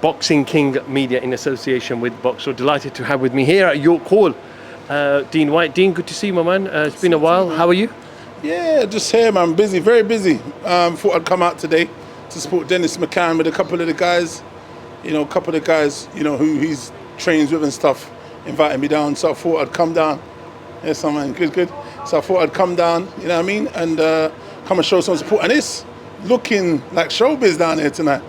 Boxing King Media in association with Boxer. Delighted to have with me here at York Hall, Dean Whyte. Dean, good to see you, my man. It's been a while. How are you? Yeah, just here, man. Busy, very busy. Thought I'd come out today to support Dennis McCann with a couple of the guys. Who he's trains with and stuff, invited me down. So I thought I'd come down. Yes, man, good. So I thought I'd come down, you know what I mean, and come and show some support. And it's looking like showbiz down here tonight.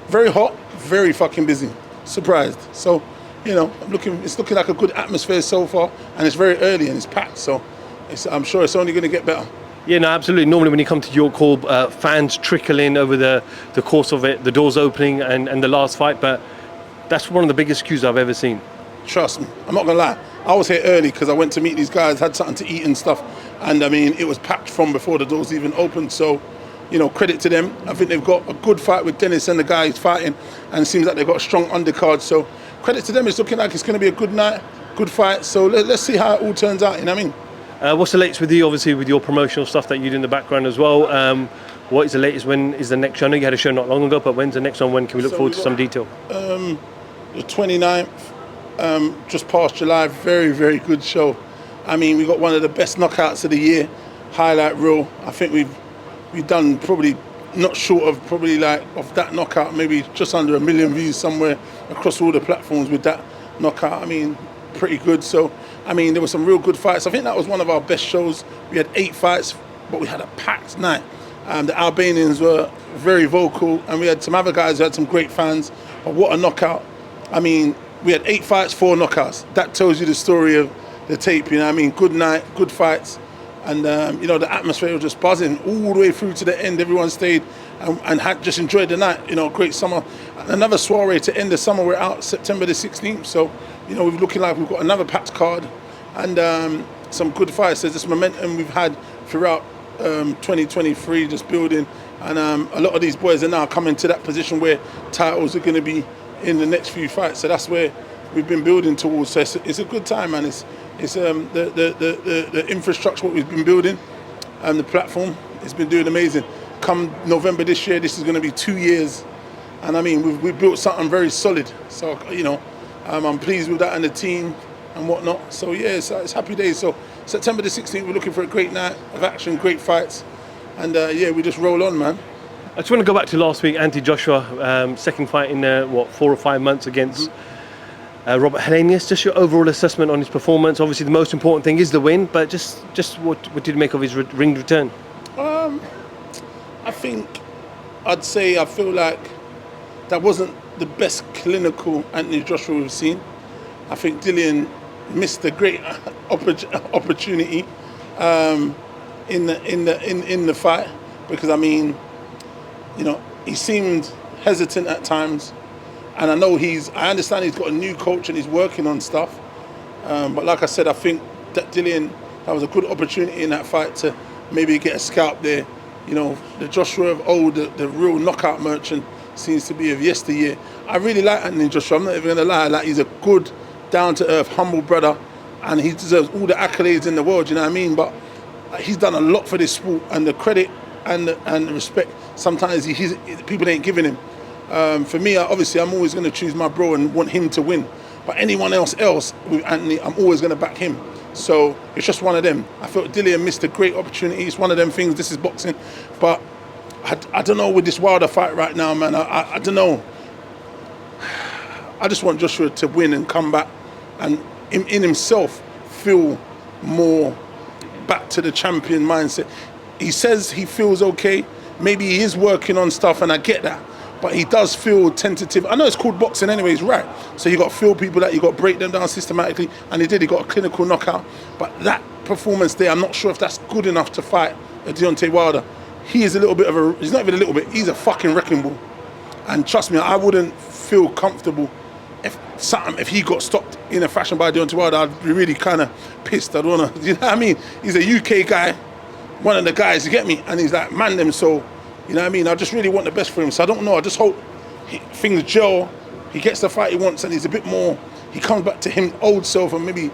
Very hot, very fucking busy. Surprised. So, it's looking like a good atmosphere so far, and it's very early and it's packed. So I'm sure it's only going to get better. Yeah, no, absolutely. Normally when you come to York Hall, fans trickle in over the course of it, the doors opening and the last fight, but that's one of the biggest queues I've ever seen. Trust me, I'm not going to lie. I was here early because I went to meet these guys, had something to eat and stuff, and I mean, it was packed from before the doors even opened, so, credit to them. I think they've got a good fight with Dennis and the guy he's fighting, and it seems like they've got a strong undercard, so credit to them. It's looking like it's going to be a good night, good fight, so let's see how it all turns out, you know what I mean? What's the latest with you, obviously, with your promotional stuff that you do in the background as well? What is the latest? When is the next show? I know you had a show not long ago, but when's the next one? When can we look forward to some detail? The 29th, just past July, very, very good show. I mean, we got one of the best knockouts of the year, highlight reel. I think we've done probably not short of probably like of that knockout, maybe just under 1 million views somewhere across all the platforms with that knockout. I mean, pretty good. So, I mean, there were some real good fights. I think that was one of our best shows. We had 8 fights, but we had a packed night. The Albanians were very vocal, and we had some other guys who had some great fans. But what a knockout. I mean, we had 8 fights, 4 knockouts. That tells you the story of the tape, you know what I mean? Good night, good fights. And, the atmosphere was just buzzing all the way through to the end. Everyone stayed and had just enjoyed the night. Great summer. Another soiree to end the summer. We're out September the 16th. So, we're looking like we've got another packed card and some good fights. There's this momentum we've had throughout 2023 just building. And a lot of these boys are now coming to that position where titles are going to be in the next few fights. So that's where we've been building towards. So it's a good time, man. It's the infrastructure, what we've been building, and the platform, it's been doing amazing. Come November this year, this is going to be 2 years. And I mean, we've built something very solid. So, I'm pleased with that and the team and whatnot. So, yeah, it's happy days. So, September the 16th, we're looking for a great night of action, great fights. And, we just roll on, man. I just want to go back to last week, Joshua, second fight in, 4 or 5 months against Robert Helenius. Just your overall assessment on his performance. Obviously, the most important thing is the win, but just what did you make of his ring return? I think I feel like that wasn't the best clinical Anthony Joshua we've seen. I think DILLIAN missed a great opportunity in the fight because I mean, he seemed hesitant at times, and I understand he's got a new coach and he's working on stuff. But like I said, I think that DILLIAN, that was a good opportunity in that fight to maybe get a scalp there. The Joshua of old, the real knockout merchant, seems to be of yesteryear. I really like Anthony Joshua. I'm not even going to lie. Like, he's a good, down-to-earth, humble brother, and he deserves all the accolades in the world. You know what I mean? But he's done a lot for this sport, and the credit and the respect sometimes people ain't giving him. For me, obviously, I'm always going to choose my bro and want him to win. But anyone else with Anthony, I'm always going to back him. So it's just one of them. I felt DILLIAN missed a great opportunity. It's one of them things. This is boxing. But I don't know with this Wilder fight right now, man. I don't know. I just want Joshua to win and come back and in himself feel more back to the champion mindset. He says he feels okay. Maybe he is working on stuff, and I get that. But he does feel tentative. I know it's called boxing anyway, he's right. So you got to feel people that you got to break them down systematically, and he did. He got a clinical knockout. But that performance there, I'm not sure if that's good enough to fight Deontay Wilder. He is a little bit of he's not even a little bit, he's a fucking wrecking ball. And trust me, I wouldn't feel comfortable if he got stopped in a fashion by Deontay Wilder. I'd be really kind of pissed. I'd want to, you know what I mean? He's a UK guy, one of the guys, you get me? And he's like, man them, so, you know what I mean? I just really want the best for him. So I don't know, I just hope things gel, he gets the fight he wants, and he's a bit more, he comes back to him old self and maybe,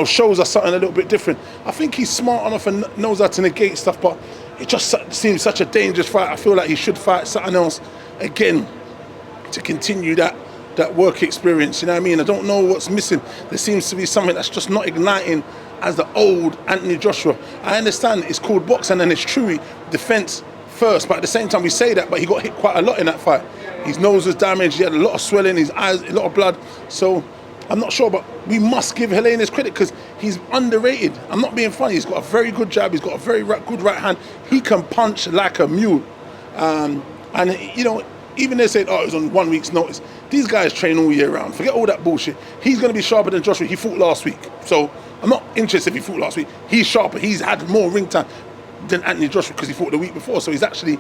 shows us something a little bit different. I think he's smart enough and knows how to negate stuff, but it just seems such a dangerous fight. I feel like he should fight something else again to continue that that work experience. You know what I mean? I don't know what's missing. There seems to be something that's just not igniting as the old Anthony Joshua. I understand it's called boxing and it's true defense first, but at the same time we say that, but he got hit quite a lot in that fight. His nose was damaged, he had a lot of swelling, his eyes, a lot of blood. So I'm not sure, but we must give Helenius credit because he's underrated. I'm not being funny. He's got a very good jab. He's got a very good right hand. He can punch like a mule. And, you know, even they said, oh, it was on 1 week's notice. These guys train all year round. Forget all that bullshit. He's going to be sharper than Joshua. He fought last week. So I'm not interested if he fought last week. He's sharper. He's had more ring time than Anthony Joshua because he fought the week before. So he's actually,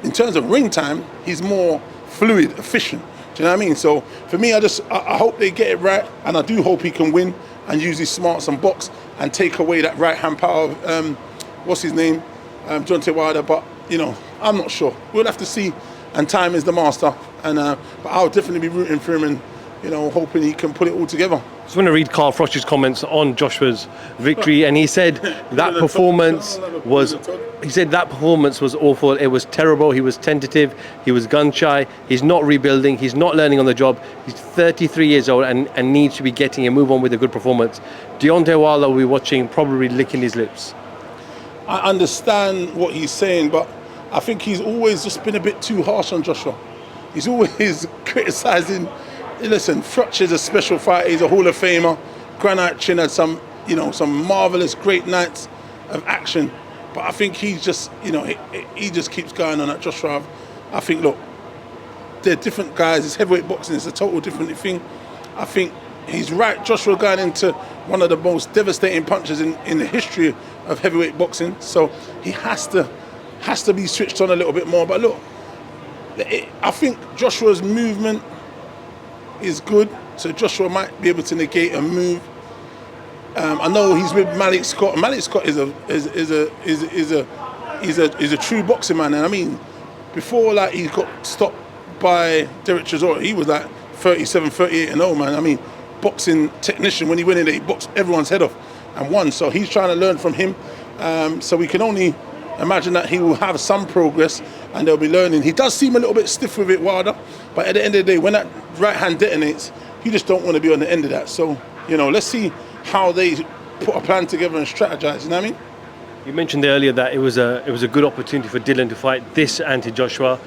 in terms of ring time, he's more fluid, efficient. Do you know what I mean? So for me, I hope they get it right, and I do hope he can win and use his smarts and box and take away that right hand power of what's his name, John Wilder. But you know, I'm not sure. We'll have to see. And time is the master. And but I'll definitely be rooting for him, and you know, hoping he can put it all together. I just want to read Carl Froch's comments on Joshua's victory, and he said that performance was awful. It was terrible. He was tentative. He was gun shy. He's not rebuilding. He's not learning on the job. He's 33 years old and needs to be getting a move on with a good performance. Deontay Wilder will be watching, probably licking his lips. I understand what he's saying, but I think he's always just been a bit too harsh on Joshua. He's always criticising. Listen, FROCH is a special fighter. He's a Hall of Famer. Granite Chin had some marvelous, great nights of action. But I think he's just, he just keeps going on at Joshua. I think, look, they're different guys. It's heavyweight boxing. It's a total different thing. I think he's right. Joshua going into one of the most devastating punches in the history of heavyweight boxing. So he has to be switched on a little bit more. But look, I think Joshua's movement is good, so Joshua might be able to negate a move. I know he's with Malik Scott. Malik Scott is a true boxing man, and I mean, before like he got stopped by Derek Chisora, he was like 37, 38 and 0, man. I mean, boxing technician. When he went in there, he boxed everyone's head off and won. So he's trying to learn from him. So we can only imagine that he will have some progress and they'll be learning. He does seem a little bit stiff with it, Wilder, but at the end of the day, when that right hand detonates, you just don't want to be on the end of that. So, let's see how they put a plan together and strategize, you know what I mean? You mentioned earlier that it was a good opportunity for Dillian to fight this Anthony Joshua.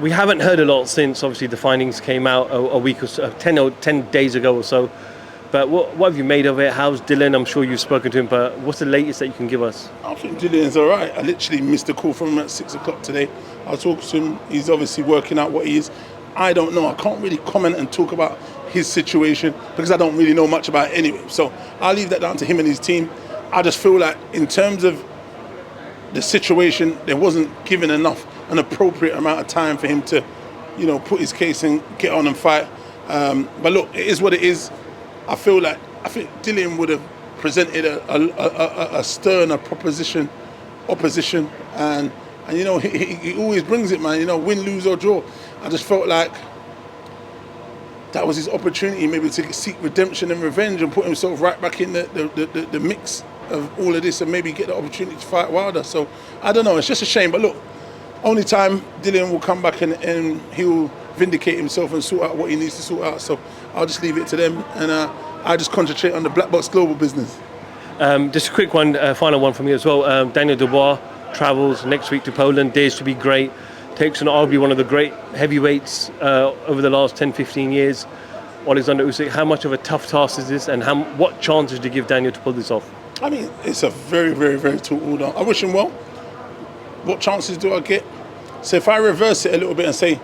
We haven't heard a lot since, obviously, the findings came out a week or so, 10 days ago or so. But what have you made of it? How's Dillian? I'm sure you've spoken to him, but what's the latest that you can give us? I think Dillian's all right. I literally missed a call from him at 6 o'clock today. I was talking to him. He's obviously working out what he is. I don't know. I can't really comment and talk about his situation because I don't really know much about it anyway. So I'll leave that down to him and his team. I just feel like in terms of the situation, there wasn't given an appropriate amount of time for him to, put his case and get on and fight. But look, it is what it is. I think Dillian would have presented a sterner opposition, and he always brings it, man. Win, lose or draw. I just felt like that was his opportunity, maybe to seek redemption and revenge and put himself right back in the mix of all of this, and maybe get the opportunity to fight Wilder. So I don't know. It's just a shame. But look, only time Dillian will come back and he will vindicate himself and sort out what he needs to sort out. So I'll just leave it to them, and I just concentrate on the Black Box Global business. Just a quick one, final one for me as well. Daniel Dubois travels next week to Poland, dares to be great, takes on arguably one of the great heavyweights over the last 10-15 years, Alexander Usyk. How much of a tough task is this, and what chances do you give Daniel to pull this off? I mean, it's a very, very, very tall order. I wish him well. What chances do I get? So if I reverse it a little bit and say,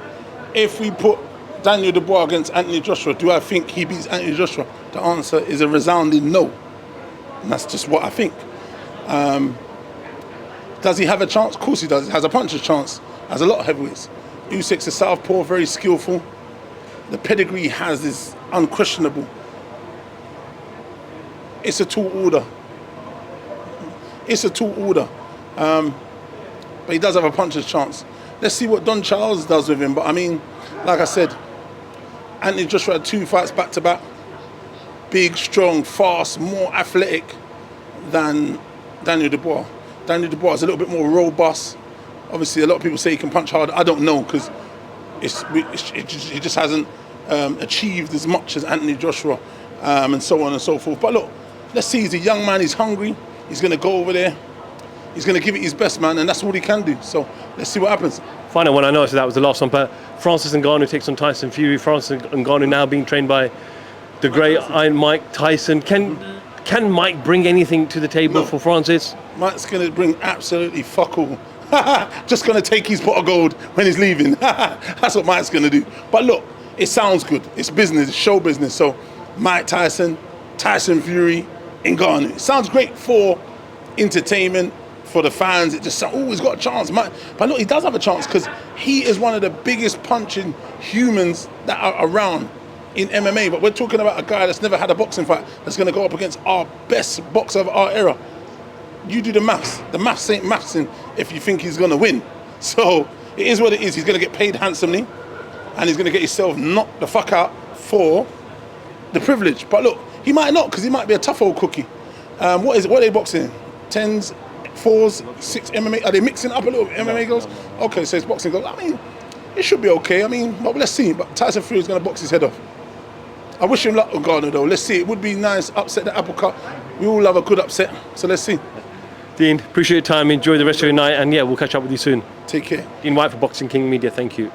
if we put Daniel Dubois against Anthony Joshua, do I think he beats Anthony Joshua? The answer is a resounding no. And that's just what I think. Does he have a chance? Of course he does. He has a puncher's chance, as a lot of heavyweights. Usyk's a southpaw, very skillful. The pedigree he has is unquestionable. It's a tall order. But he does have a puncher's chance. Let's see what Don Charles does with him. But I mean, like I said, Anthony Joshua had 2 fights back to back. Big, strong, fast, more athletic than Daniel Dubois. Daniel Dubois is a little bit more robust. Obviously, a lot of people say he can punch hard. I don't know, because he just hasn't achieved as much as Anthony Joshua, and so on and so forth. But look, let's see. He's a young man. He's hungry. He's going to go over there. He's going to give it his best, man, and that's all he can do. So let's see what happens. Final one, I know, so that was the last one, but Francis Ngannou takes on Tyson Fury. Francis Ngannou now being trained by the great Iron Mike Tyson. Can Mike bring anything to the table for Francis? Mike's going to bring absolutely fuck all. Just going to take his pot of gold when he's leaving. That's what Mike's going to do. But look, it sounds good. It's business, it's show business. So Mike Tyson, Tyson Fury, Ngannou. It sounds great for entertainment, for the fans. It just sounds, oh, he's got a chance. But look, he does have a chance because he is one of the biggest punching humans that are around in MMA. But we're talking about a guy that's never had a boxing fight that's going to go up against our best boxer of our era. You do the maths. The maths ain't mathsing if you think he's going to win. So it is what it is. He's going to get paid handsomely and he's going to get himself knocked the fuck out for the privilege. But look, he might not, because he might be a tough old cookie. What are they boxing? 10s, 4s, 6 MMA? Are they mixing up a little MMA girls? Okay, so it's boxing girls. I mean, it should be okay. I mean, but let's see. But Tyson Fury is going to box his head off. I wish him luck, Ngannou, though. Let's see. It would be nice. Upset the apple cart. We all love a good upset. So let's see. Dean, appreciate your time. Enjoy the rest of your night. And yeah, we'll catch up with you soon. Take care. Dean Whyte for Boxing King Media. Thank you.